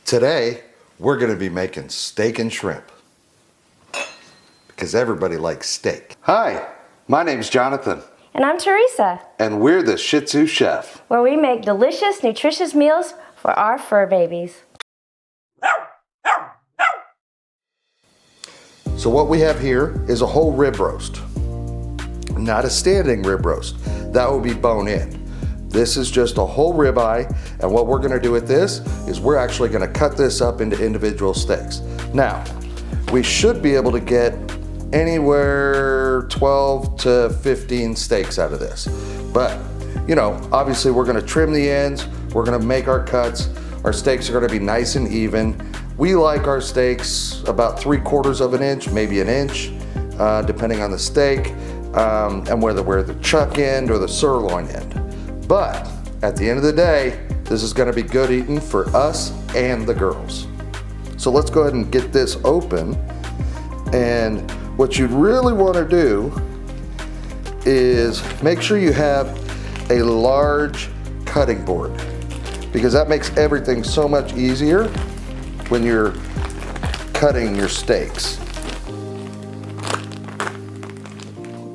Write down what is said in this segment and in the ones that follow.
Today, we're gonna be making steak and shrimp because everybody likes steak. Hi, my name's Jonathan. And I'm Teresa. And we're the Shih Tzu chef, where we make delicious, nutritious meals for our fur babies. So what we have here is a whole rib roast. Not a standing rib roast. That would be bone in. This is just a whole ribeye, and what we're gonna do with this is we're actually gonna cut this up into individual steaks. Now, we should be able to get anywhere 12 to 15 steaks out of this. But, you know, obviously we're gonna trim the ends, we're gonna make our cuts, our steaks are gonna be nice and even. We like our steaks about 3/4 of an inch, maybe an inch, depending on the steak, and whether we're the chuck end or the sirloin end. But at the end of the day, this is gonna be good eating for us and the girls. So let's go ahead and get this open. And what you really wanna do is make sure you have a large cutting board, because that makes everything so much easier when you're cutting your steaks.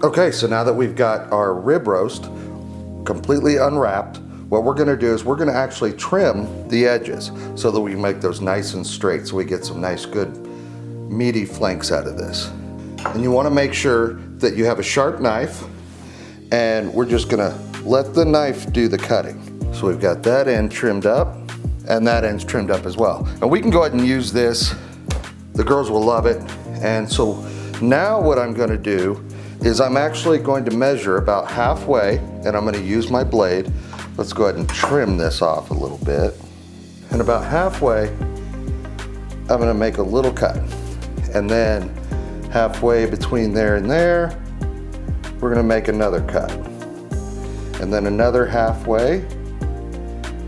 Okay, so now that we've got our rib roast completely unwrapped, what we're gonna do is we're gonna actually trim the edges so that we make those nice and straight, so we get some nice, good, meaty flanks out of this. And you wanna make sure that you have a sharp knife, and we're just gonna let the knife do the cutting. So we've got that end trimmed up, and that end's trimmed up as well. And we can go ahead and use this. The girls will love it. And so now what I'm gonna do is I'm actually going to measure about halfway, and I'm gonna use my blade. Let's go ahead and trim this off a little bit. And about halfway, I'm gonna make a little cut. And then halfway between there and there, we're gonna make another cut. And then another halfway,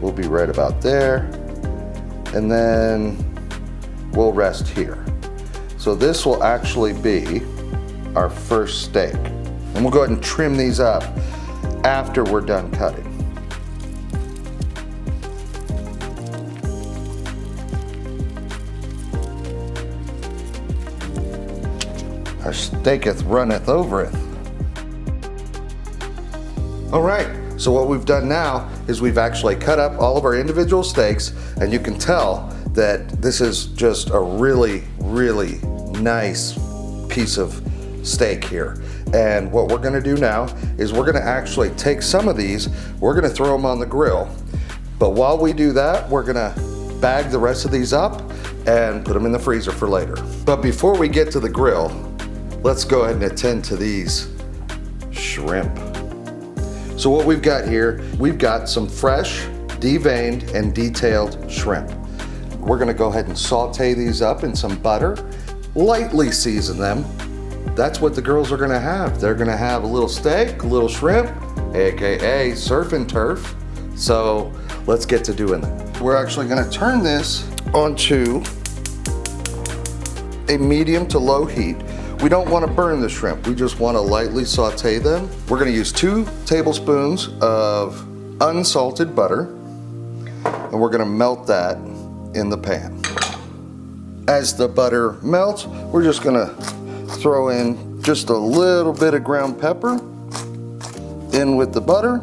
we'll be right about there. And then we'll rest here. So this will actually be our first steak. And we'll go ahead and trim these up after we're done cutting. Our steaketh runneth overeth. All right, so what we've done now is we've actually cut up all of our individual steaks, and you can tell that this is just a really, really nice piece of steak here. And what we're gonna do now is we're gonna actually take some of these, we're gonna throw them on the grill. But while we do that, we're gonna bag the rest of these up and put them in the freezer for later. But before we get to the grill, let's go ahead and attend to these shrimp. So what we've got here, we've got some fresh, deveined, and detailed shrimp. We're gonna go ahead and saute these up in some butter, lightly season them. That's what the girls are gonna have. They're gonna have a little steak, a little shrimp, AKA surf and turf. So let's get to doing that. We're actually gonna turn this onto a medium to low heat. We don't wanna burn the shrimp. We just wanna lightly saute them. We're gonna use 2 tablespoons of unsalted butter, and we're gonna melt that in the pan. As the butter melts, we're just gonna throw in just a little bit of ground pepper in with the butter.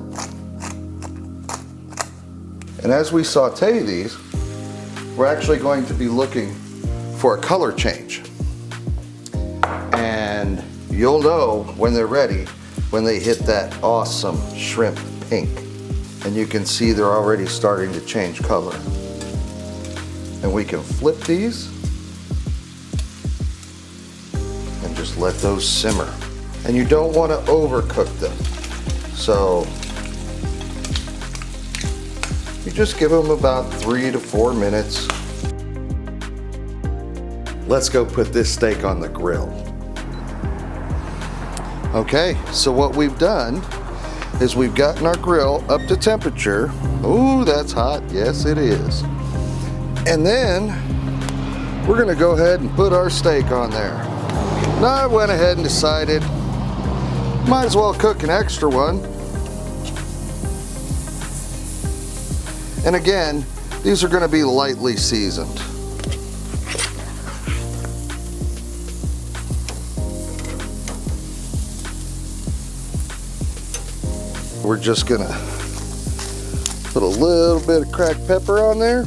And as we saute these, we're actually going to be looking for a color change. And you'll know when they're ready, when they hit that awesome shrimp pink. And you can see they're already starting to change color. And we can flip these and just let those simmer. And you don't want to overcook them. So you just give them about 3 to 4 minutes. Let's go put this steak on the grill. Okay, so what we've done is we've gotten our grill up to temperature. Ooh, that's hot. Yes, it is. And then we're gonna go ahead and put our steak on there. Now I went ahead and decided, might as well cook an extra one. And again, These are going to be lightly seasoned. We're just going to put a little bit of cracked pepper on there.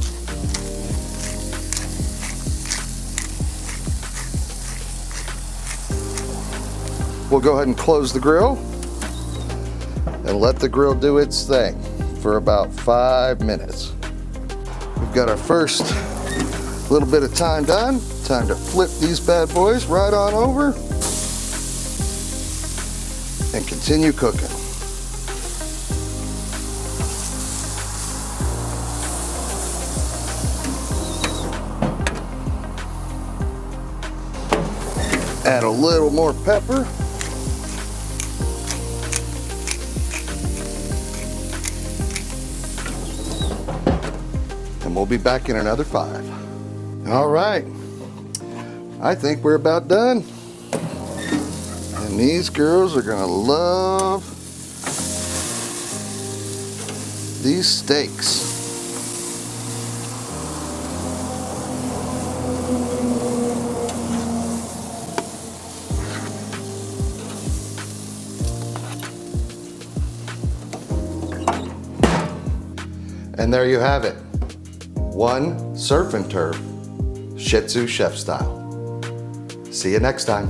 We'll go ahead and close the grill and let the grill do its thing for about 5 minutes. We've got our first little bit of time done. Time to flip these bad boys right on over and continue cooking. Add a little more pepper. And we'll be back in another 5. All right, I think we're about done. And these girls are gonna love these steaks. And there you have it. One surf and turf Shih Tzu chef style. See you next time.